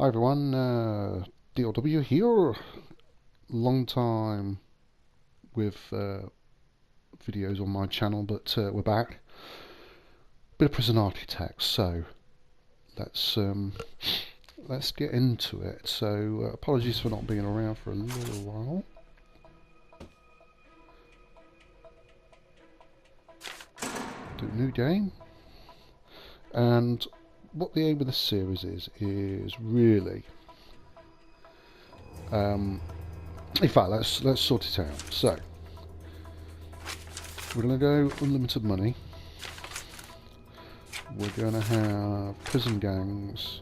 Hi everyone, DLW here. Long time with videos on my channel, but we're back. Bit of Prison Architect, so let's get into it. So apologies for not being around for a little while. Do a new game, and what the aim of this series is really. In fact, let's sort it out. So we're going to go unlimited money. We're going to have prison gangs,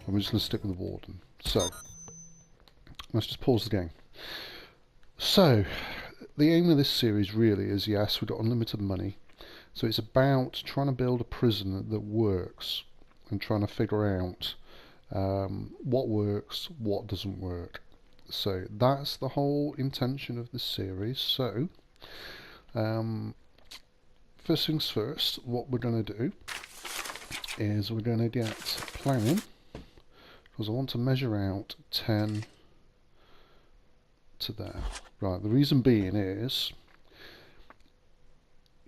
and we're just going to stick with the warden. So let's just pause the game. So the aim of this series really is, yes, we've got unlimited money, so it's about trying to build a prison that works and trying to figure out what works, what doesn't work. So that's the whole intention of this series. So first things first, what we're going to do is we're going to get planning, because I want to measure out 10 to there. Right, the reason being is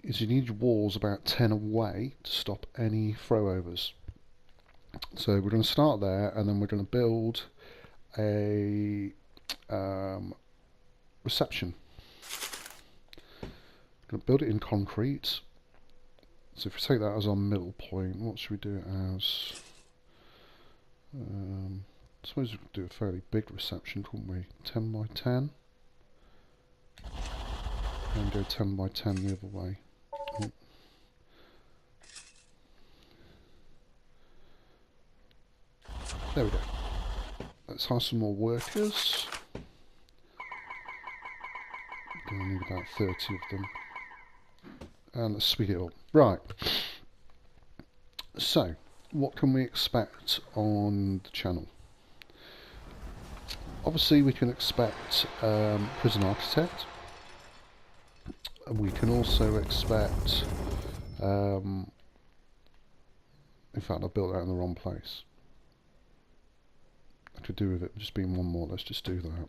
you need your walls about 10 away to stop any throwovers. So we're going to start there, and then we're going to build a reception. We're going to build it in concrete. So if we take that as our middle point, what should we do it as? I suppose we could do a fairly big reception, couldn't we? 10 by 10. And go 10 by 10 the other way. Oh. There we go. Let's hire some more workers. Gonna need about 30 of them. And let's speed it up. Right. So, what can we expect on the channel? Obviously, we can expect Prison Architect. We can also expect. In fact, I built that in the wrong place. I could do with it just being one more. Let's just do that.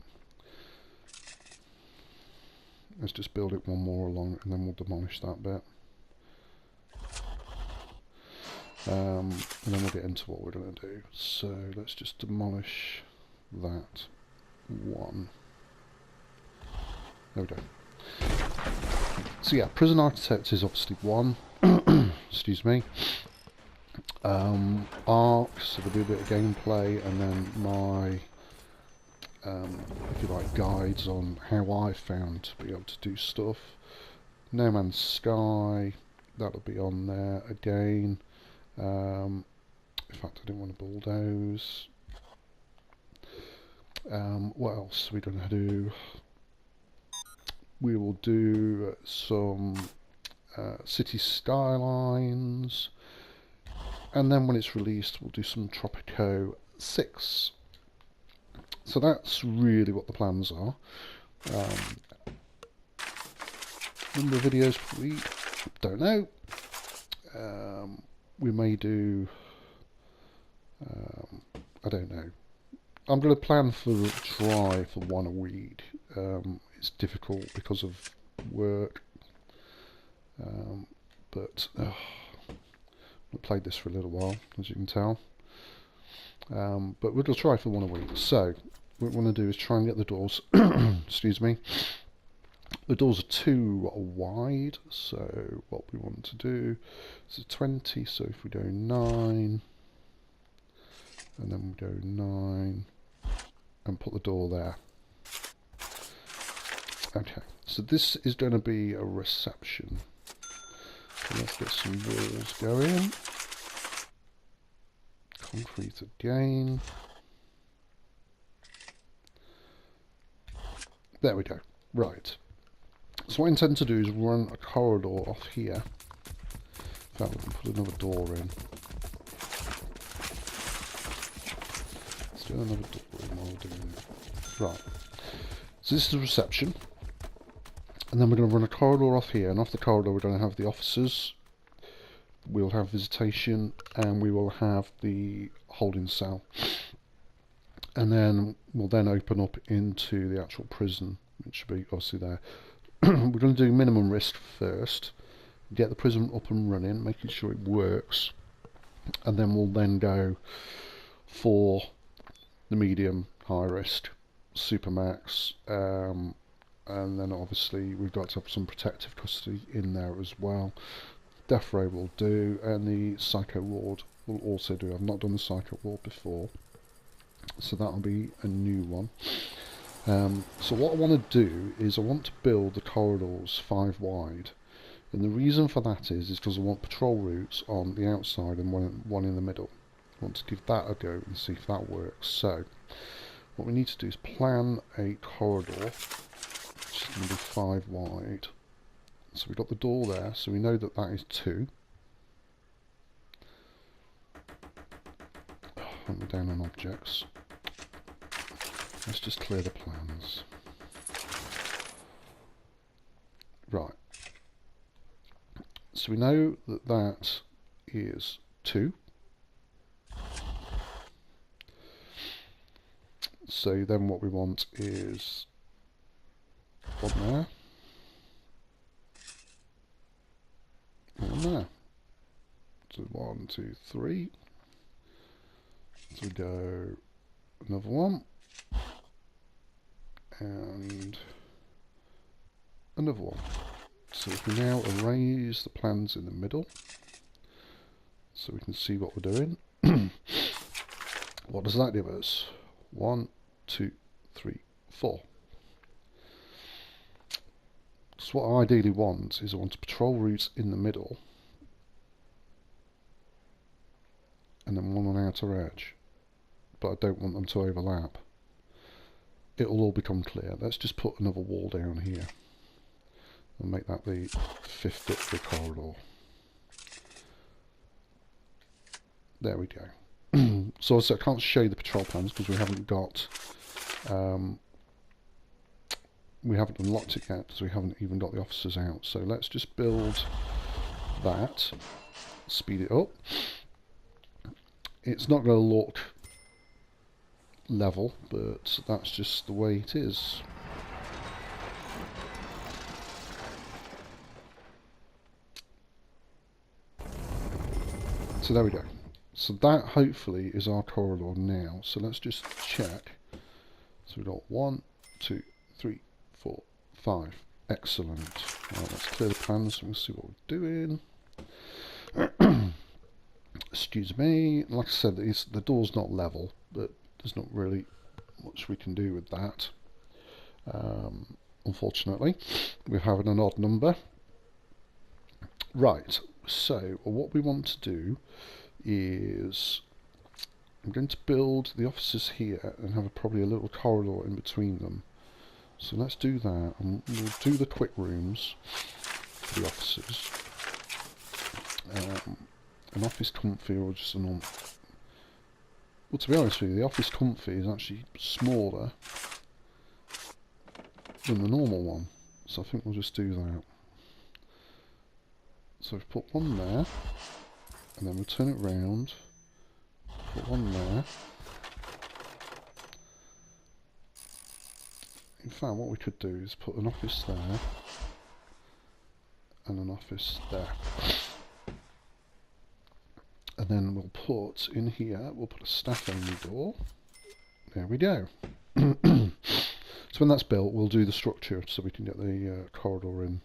Let's just build it one more along, and then we'll demolish that bit. And then we'll get into what we're going to do. So let's just demolish that one. There we go. So yeah, Prison Architect is obviously one. Excuse me. Arc, so there'll be a bit of gameplay, and then my if you like, guides on how I found to be able to do stuff. No Man's Sky, that'll be on there again. In fact, I didn't want to bulldoze. What else are we going to do? We will do some city skylines, and then when it's released, we'll do some Tropico 6. So that's really what the plans are. Number of videos per week, don't know. We may do, I don't know. I'm going to plan for try for one a week. It's difficult because of work, but I've played this for a little while, as you can tell. But we'll try for one a week. So what we want to do is try and get the doors. Excuse me. The doors are too wide, so what we want to do is 20. So if we go 9, and then we go 9, and put the door there. Okay, so this is going to be a reception. So let's get some walls going. Concrete again. There we go. Right. So what I intend to do is run a corridor off here. In fact, we can put another door in. Let's do another door in while we're doing it. Right. So this is the reception. And then we're going to run a corridor off here. And off the corridor we're going to have the officers, we'll have visitation, and we will have the holding cell. And then we'll then open up into the actual prison, which should be obviously there. We're going to do minimum risk first, get the prison up and running, making sure it works, and then we'll then go for the medium, high risk, supermax, and then obviously we've got to have some protective custody in there as well. Death row will do, and the psycho ward will also do. I've not done the psycho ward before, so that'll be a new one. So what I want to do is I want to build the corridors 5 wide, and the reason for that is because I want patrol routes on the outside and one in the middle. I want to give that a go and see if that works. So what we need to do is plan a corridor which is going to be 5 wide. So we've got the door there, so we know that that is 2. Hunt me down on objects. Let's just clear the plans. Right. So we know that that is 2. So then what we want is 1 there. 1 there. So 1, 2, 3. So we go another one. And another one. So if we now erase the plans in the middle, so we can see what we're doing. What does that give us? 1, 2, 3, 4. So what I ideally want is I want patrol routes in the middle, and then one on outer edge, but I don't want them to overlap. It'll all become clear. Let's just put another wall down here and make that the 5th bit of the corridor. There we go. So also I can't show you the patrol plans because we haven't got we haven't unlocked it yet, because we haven't even got the officers out. So let's just build that, speed it up. It's not going to look level, but that's just the way it is. So there we go. So that hopefully is our corridor now. So let's just check. So we've got 1, 2, 3, 4, 5. Excellent. Right, let's clear the plans so we can see what we're doing. Excuse me. Like I said, the door's not level, but there's not really much we can do with that. Unfortunately, we're having an odd number. Right, so what we want to do is I'm going to build the offices here and have probably a little corridor in between them. So let's do that, and we'll do the quick rooms for the offices. An office comfy or just an on. Well, to be honest with you, the office comfy is actually smaller than the normal one, so I think we'll just do that. So we've put one there, and then we'll turn it round, put one there. In fact, what we could do is put an office there, and an office there. And then we'll put in here, we'll put a staff only door. There we go. So when that's built, we'll do the structure so we can get the corridor in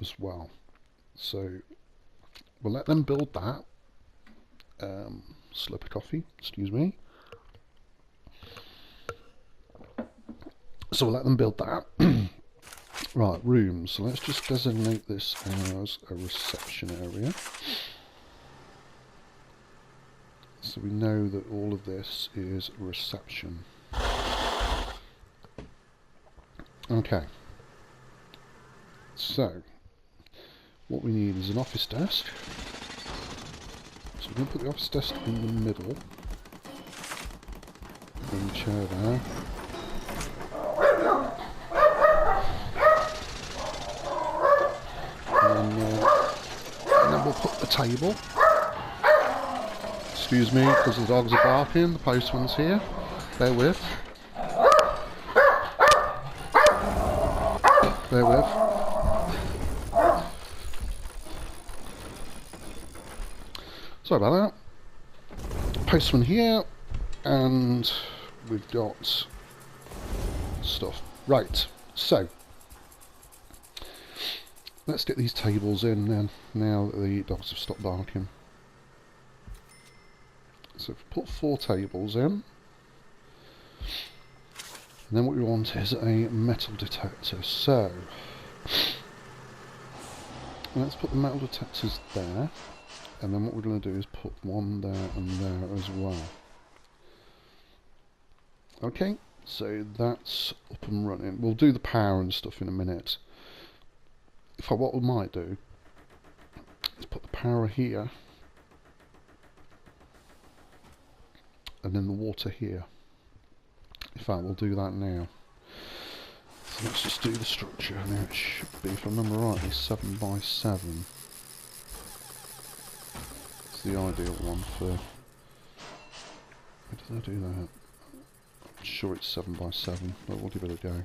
as well. So we'll let them build that. Slip of coffee, excuse me. So we'll let them build that. Right, rooms. So let's just designate this as a reception area. So we know that all of this is reception. Okay. So, what we need is an office desk. So we're going to put the office desk in the middle. Bring the chair there. And then put the table. Excuse me, because the dogs are barking. The postman's here. Bear with. Bear with. Sorry about that. Postman here, and we've got stuff. Right, so let's get these tables in then, now that the dogs have stopped barking. So if we put 4 tables in, and then what we want is a metal detector. So let's put the metal detectors there, and then what we're going to do is put one there and there as well. Okay, so that's up and running. We'll do the power and stuff in a minute. In fact, what we might do is put the power here, and then the water here. In fact, we'll do that now. So let's just do the structure. Now it should be, if I remember rightly, 7 by 7. It's the ideal one for... Where did I do that? I'm sure it's 7 by 7, but we'll give it a go.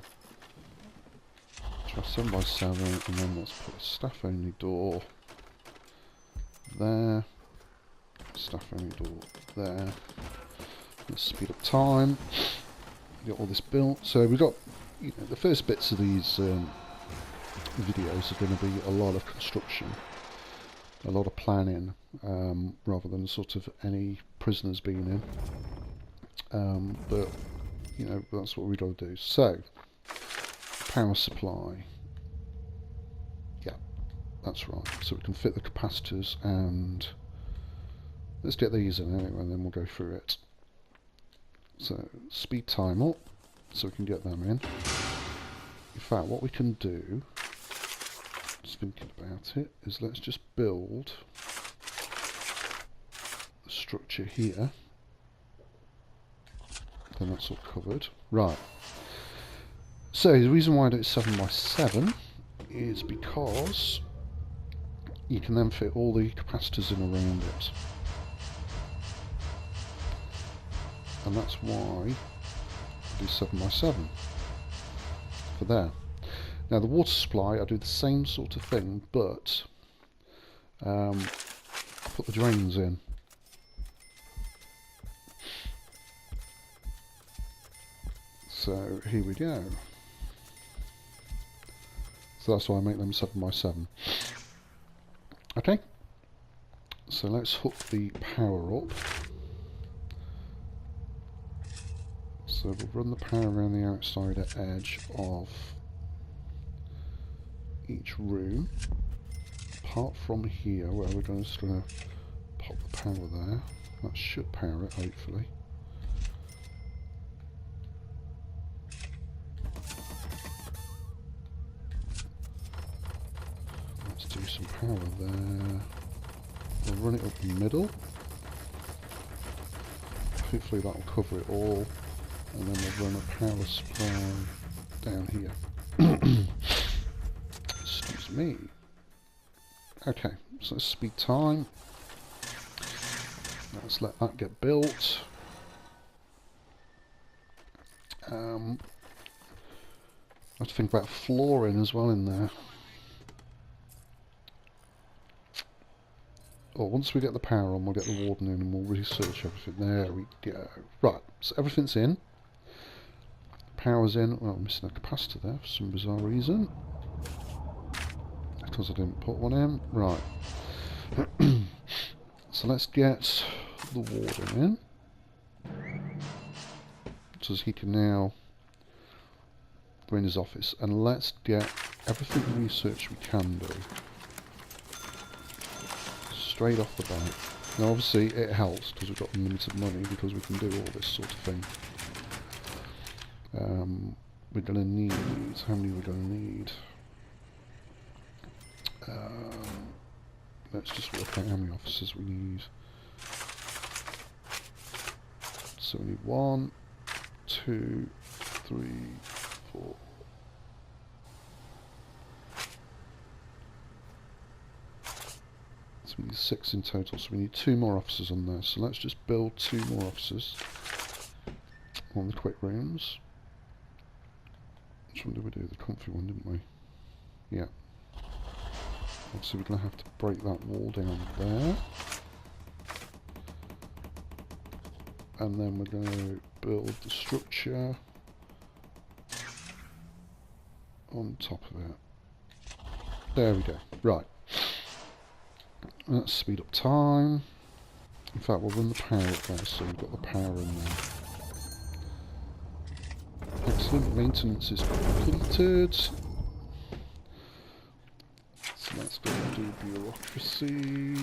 Try 7 by 7, and then let's put a staff only door there. Staff only door there. Let's speed up time. Get all this built. So we've got, you know, the first bits of these videos are going to be a lot of construction, a lot of planning, rather than sort of any prisoners being in. But you know, that's what we've got to do. So power supply. Yeah, that's right. So we can fit the capacitors, and let's get these in anyway, and then we'll go through it. So speed time up, so we can get them in. In fact, what we can do, just thinking about it, is let's just build the structure here. Then that's all covered. Right. So the reason why I do it 7 by 7 is because you can then fit all the capacitors in around it. And that's why I do 7 by 7 for there. Now the water supply, I do the same sort of thing, but I put the drains in. So here we go. So that's why I make them 7 by 7. Okay. So let's hook the power up. So we'll run the power around the outside edge of each room, apart from here where we're just going to pop the power there. That should power it, hopefully. Let's do some power there. We'll run it up the middle. Hopefully that will cover it all. And then we'll run a power supply down here. Excuse me. Okay, so let's speed time. Let's let that get built. I have to think about flooring as well in there. Well, once we get the power on, we'll get the warden in and we'll research everything. There we go. Right, so everything's in. Power's in. Well, I'm missing a capacitor there for some bizarre reason. Because I didn't put one in. Right. So let's get the warden in. So he can now go in his office. And let's get everything research we can do. Straight off the bat. Now obviously it helps because we've got unlimited money because we can do all this sort of thing. We're going to need, how many we're going to need? Let's just work out how many officers we need. So we need 1, 2, 3, 4. So we 6 in total, so we need 2 more officers on there. So let's just build 2 more officers on the quick rooms. Which one did we do? The comfy one, didn't we? Yeah. So we're going to have to break that wall down there. And then we're going to build the structure on top of it. There we go. Right. Let's speed up time. In fact, we'll run the power up there, so we've got the power in there. Excellent. Maintenance is completed. So let's go and do bureaucracy.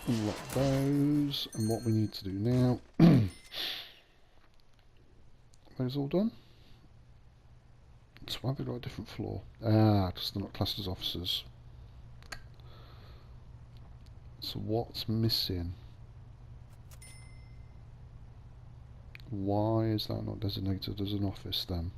Unlock those. And what we need to do now... Those all done? So why have they got a different floor? Ah, because they're not classed as officers. So what's missing? Why is that not designated as an office then?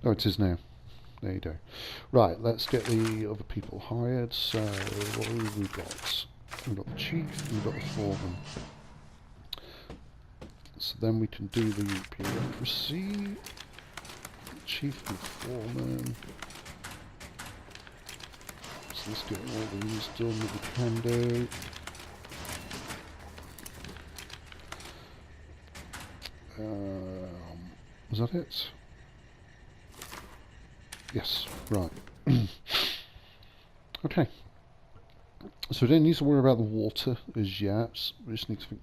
Oh, it is now. There you go. Right, let's get the other people hired. So, what have we got? We've got the chief, we've got the foreman. So then we can do the bureaucracy. Chief and foreman. So let's get all these done that we can do. Was that it? Yes, right. Okay. So we don't need to worry about the water as yet. We just need to think,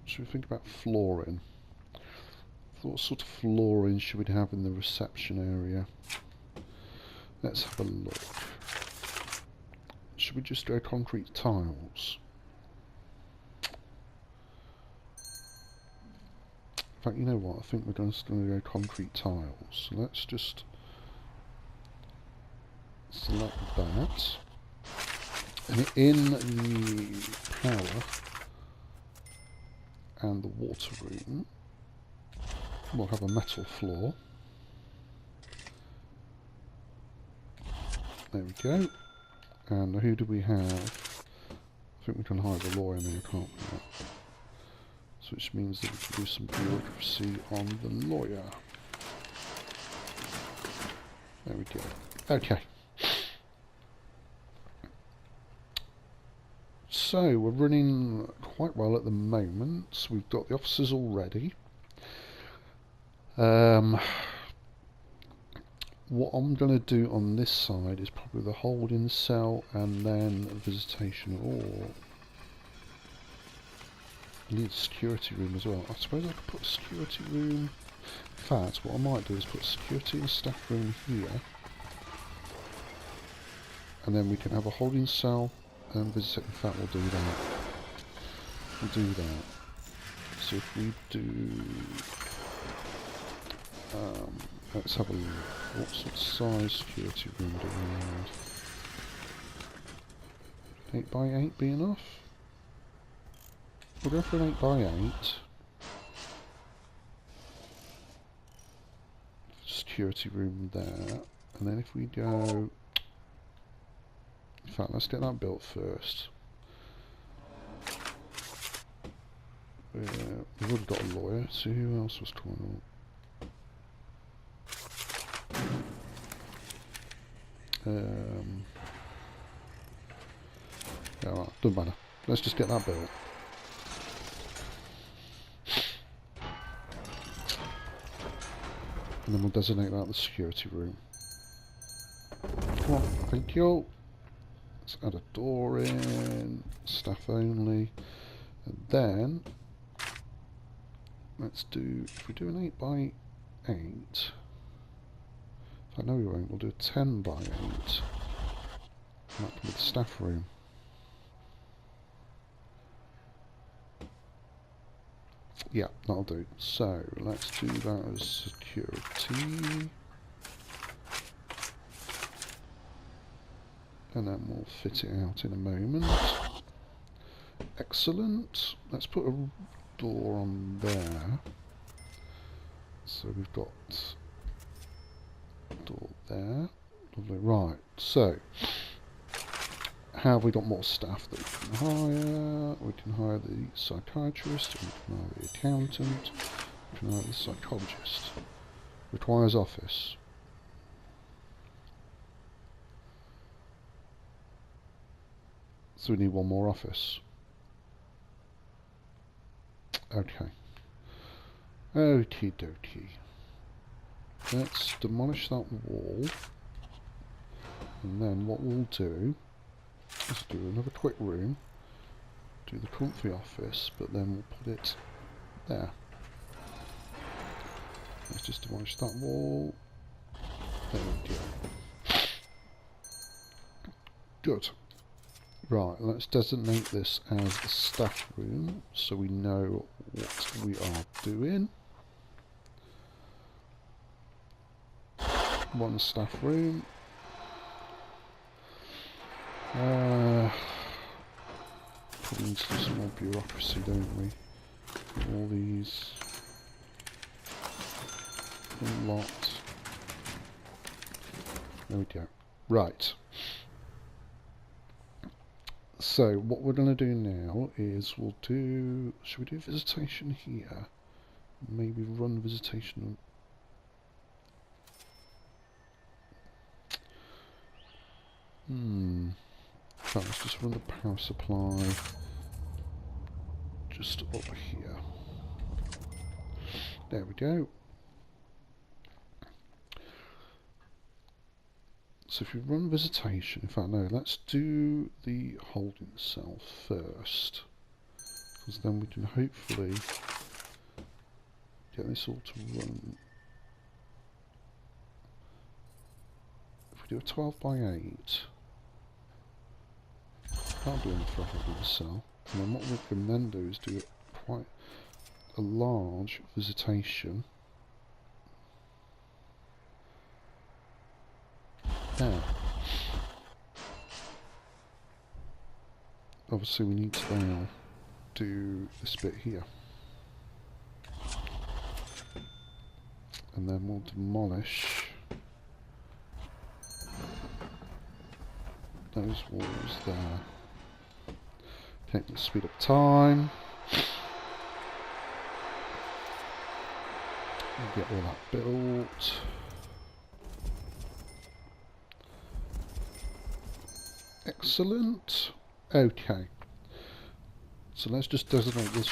should we think about flooring? What sort of flooring should we have in the reception area? Let's have a look. Should we just go concrete tiles? In fact, you know what? I think we're just going to go concrete tiles. So let's just select that. And in the power and the water room, we'll have a metal floor. There we go. And who do we have? I think we can hire the lawyer now, can't we? So which means that we can do some bureaucracy on the lawyer. There we go. Okay. So we're running quite well at the moment. We've got the officers already. What I'm going to do on this side is probably the holding cell and then a visitation. Or I need a security room as well. I suppose I could put a security room. In fact, what I might do is put security and staff room here, and then we can have a holding cell and visit. In fact, we'll do that. We'll do that. So if we do, let's have a look. What sort of size security room do we need? 8x8 be enough? We'll go for an 8x8. Security room there. And then if we go... In fact, let's get that built first. We've already got a lawyer. See who else was coming on. Yeah, right, doesn't matter. Let's just get that built. And then we'll designate that the security room. Come on, thank you. Let's add a door in, staff only. And then, let's do, if we do an 8x8, I know we won't, we'll do a 10x8. That can be the staff room. Yeah, that'll do. So, let's do that as security. And then we'll fit it out in a moment. Excellent. Let's put a door on there. So we've got a door there. Lovely. Right, so have we got more staff that we can hire? We can hire the psychiatrist, we can hire the accountant, we can hire the psychologist. Requires office. So we need one more office. Okay. Okie dokie. Let's demolish that wall. And then what we'll do is do another quick room. Do the comfy office, but then we'll put it there. Let's just demolish that wall. There we go. Good. Right, let's designate this as the staff room so we know what we are doing. One staff room. Probably need to do some more bureaucracy, don't we? All these. A lot. There we go. Right. So what we're going to do now is we'll do. Should we do visitation here? Maybe run visitation. Let's just run the power supply just over here. There we go. So if you run visitation, in fact no, let's do the holding cell first, because then we can hopefully get this all to run. If we do a 12 by 8, that'll be enough for a holding cell. And then what we can then do is do quite a large visitation. There. Obviously we need to now do this bit here. And then we'll demolish those walls there. Okay, let's speed up time. We'll get all that built. Excellent. Okay. So let's just designate this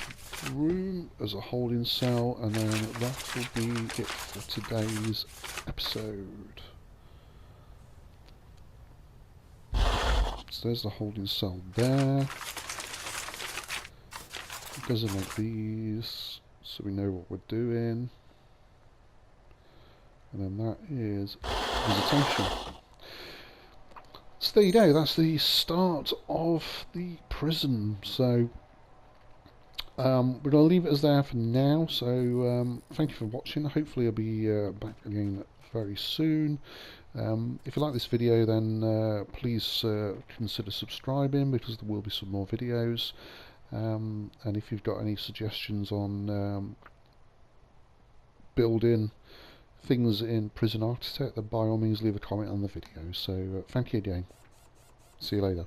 room as a holding cell, and then that will be it for today's episode. So there's the holding cell there. Designate these so we know what we're doing. And then that is visitation. So there you go, that's the start of the prison. So we're going to leave it as there for now. So thank you for watching. Hopefully I'll be back again very soon. If you like this video, then please consider subscribing, because there will be some more videos. And if you've got any suggestions on building things in Prison Architect, then by all means leave a comment on the video. So thank you again. See you later.